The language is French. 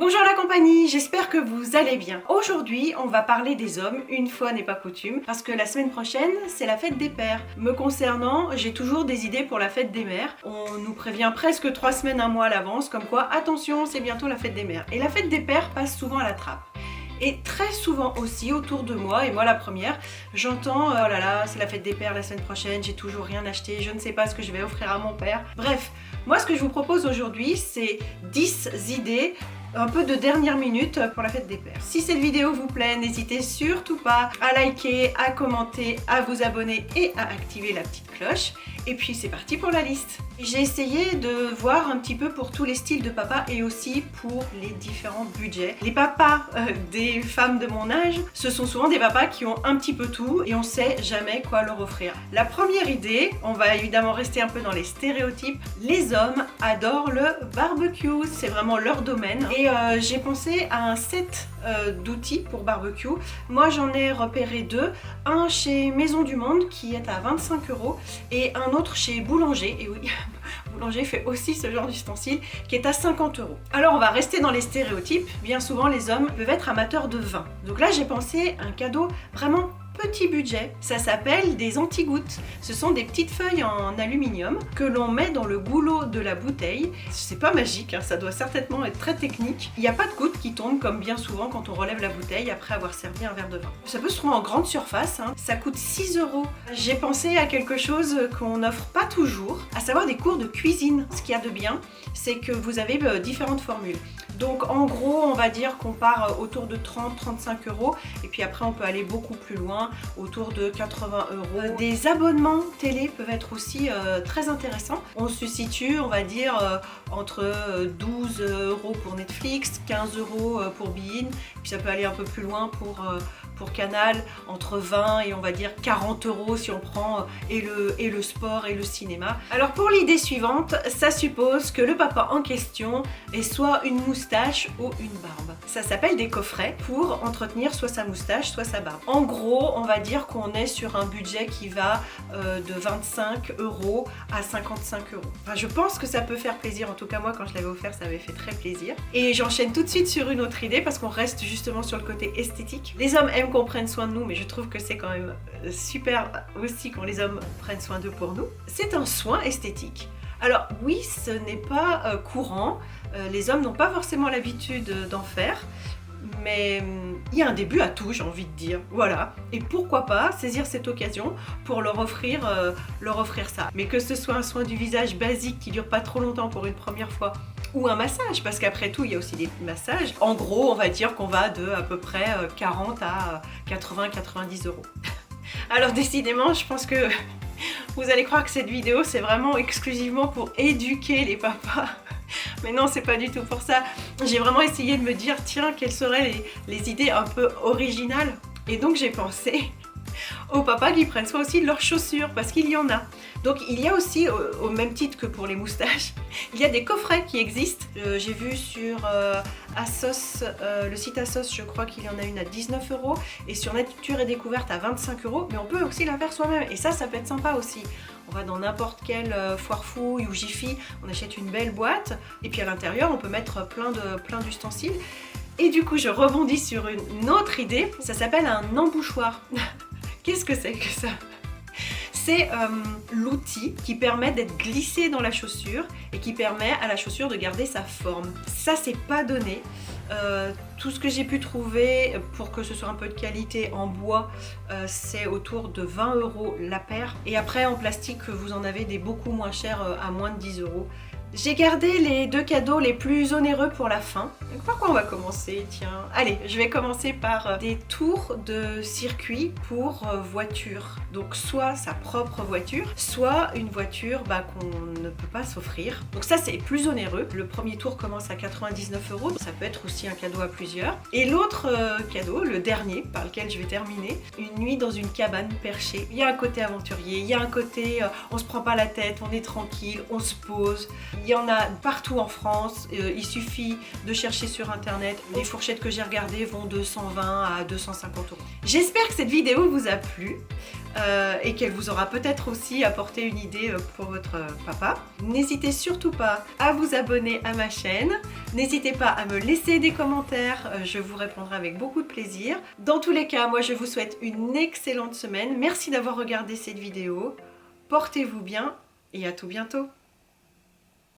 Bonjour la compagnie, j'espère que vous allez bien. Aujourd'hui, on va parler des hommes, une fois n'est pas coutume, parce que la semaine prochaine, c'est la fête des pères. Me concernant, j'ai toujours des idées pour la fête des mères. On nous prévient presque 3 semaines, un mois à l'avance, comme quoi, attention, c'est bientôt la fête des mères. Et la fête des pères passe souvent à la trappe. Et très souvent aussi autour de moi, et moi la première, j'entends oh là là, c'est la fête des pères la semaine prochaine, j'ai toujours rien acheté, je ne sais pas ce que je vais offrir à mon père. Bref, moi ce que je vous propose aujourd'hui, c'est 10 idées un peu de dernière minute pour la fête des pères. Si cette vidéo vous plaît, n'hésitez surtout pas à liker, à commenter, à vous abonner et à activer la petite cloche. Et puis c'est parti pour la liste. J'ai essayé de voir un petit peu pour tous les styles de papa et aussi pour les différents budgets. Les papas des femmes de mon âge, ce sont souvent des papas qui ont un petit peu tout et on sait jamais quoi leur offrir. La première idée, on va évidemment rester un peu dans les stéréotypes. Les hommes adorent le barbecue, c'est vraiment leur domaine. Et j'ai pensé à un set d'outils pour barbecue. Moi j'en ai repéré deux. Un chez Maison du Monde qui est à 25 € et un autre chez Boulanger. Et oui, Boulanger fait aussi ce genre d'ustensile qui est à 50 €. Alors on va rester dans les stéréotypes. Bien souvent les hommes peuvent être amateurs de vin. Donc là j'ai pensé à un cadeau vraiment petit budget. Ça s'appelle des anti-gouttes. Ce sont des petites feuilles en aluminium que l'on met dans le goulot de la bouteille. C'est pas magique, hein, ça doit certainement être très technique. Il n'y a pas de gouttes qui tombent comme bien souvent quand on relève la bouteille après avoir servi un verre de vin. Ça peut se trouver en grande surface, hein. Ça coûte 6 €. J'ai pensé à quelque chose qu'on n'offre pas toujours, à savoir des cours de cuisine. Ce qu'il y a de bien, c'est que vous avez différentes formules. Donc en gros, on va dire qu'on part autour de 30-35 € et puis après on peut aller beaucoup plus loin, autour de 80 €. Des abonnements télé peuvent être aussi très intéressants. On se situe, on va dire, entre 12 € pour Netflix, 15 € pour Bein, puis ça peut aller un peu plus loin pour Canal, entre 20 et on va dire 40 € si on prend et le sport et le cinéma. Alors pour l'idée suivante, ça suppose que le papa en question ait soit une moustache ou une barbe. Ça s'appelle des coffrets pour entretenir soit sa moustache, soit sa barbe. En gros, on va dire qu'on est sur un budget qui va de 25 € à 55 €. Enfin, je pense que ça peut faire plaisir, en tout cas moi quand je l'avais offert, ça m'avait fait très plaisir. Et j'enchaîne tout de suite sur une autre idée parce qu'on reste justement sur le côté esthétique. Les hommes aiment qu'on prenne soin de nous, mais je trouve que c'est quand même super aussi quand les hommes prennent soin d'eux pour nous. C'est un soin esthétique. Alors oui, ce n'est pas courant, les hommes n'ont pas forcément l'habitude d'en faire, mais il y a un début à tout, j'ai envie de dire, voilà. Et pourquoi pas saisir cette occasion pour leur offrir ça. Mais que ce soit un soin du visage basique qui dure pas trop longtemps pour une première fois, ou un massage, parce qu'après tout il y a aussi des massages. En gros on va dire qu'on va de à peu près 40 à 80-90 €. Alors décidément je pense que vous allez croire que cette vidéo c'est vraiment exclusivement pour éduquer les papas. Mais non, c'est pas du tout pour ça. J'ai vraiment essayé de me dire tiens, quelles seraient les idées un peu originales. Et donc j'ai pensé aux papas qui prennent soin aussi de leurs chaussures, parce qu'il y en a. Donc il y a aussi, au même titre que pour les moustaches, il y a des coffrets qui existent. J'ai vu sur Asos, le site Asos, je crois qu'il y en a une à 19 € et sur Nature et Découverte à 25 €, mais on peut aussi la faire soi-même et ça peut être sympa aussi. On va dans n'importe quelle foire fouille ou Jiffy, on achète une belle boîte et puis à l'intérieur on peut mettre plein d'ustensiles. Et du coup je rebondis sur une autre idée, ça s'appelle un embouchoir. Qu'est-ce que c'est que ça ? C'est l'outil qui permet d'être glissé dans la chaussure et qui permet à la chaussure de garder sa forme. Ça c'est pas donné. Tout ce que j'ai pu trouver pour que ce soit un peu de qualité en bois, c'est autour de 20 € la paire. Et après en plastique, vous en avez des beaucoup moins chers à moins de 10 €. J'ai gardé les deux cadeaux les plus onéreux pour la fin. Donc par quoi on va commencer? Tiens, allez, je vais commencer par des tours de circuit pour voiture. Donc soit sa propre voiture, soit une voiture qu'on ne peut pas s'offrir. Donc ça c'est plus onéreux. Le premier tour commence à 99 €. Ça peut être aussi un cadeau à plusieurs. Et l'autre cadeau, le dernier par lequel je vais terminer, une nuit dans une cabane perchée. Il y a un côté aventurier, il y a un côté on se prend pas la tête, on est tranquille, on se pose. Il y en a partout en France, il suffit de chercher sur internet. Les fourchettes que j'ai regardées vont de 120 à 250 €. J'espère que cette vidéo vous a plu et qu'elle vous aura peut-être aussi apporté une idée pour votre papa. N'hésitez surtout pas à vous abonner à ma chaîne. N'hésitez pas à me laisser des commentaires, je vous répondrai avec beaucoup de plaisir. Dans tous les cas, moi je vous souhaite une excellente semaine. Merci d'avoir regardé cette vidéo. Portez-vous bien et à tout bientôt.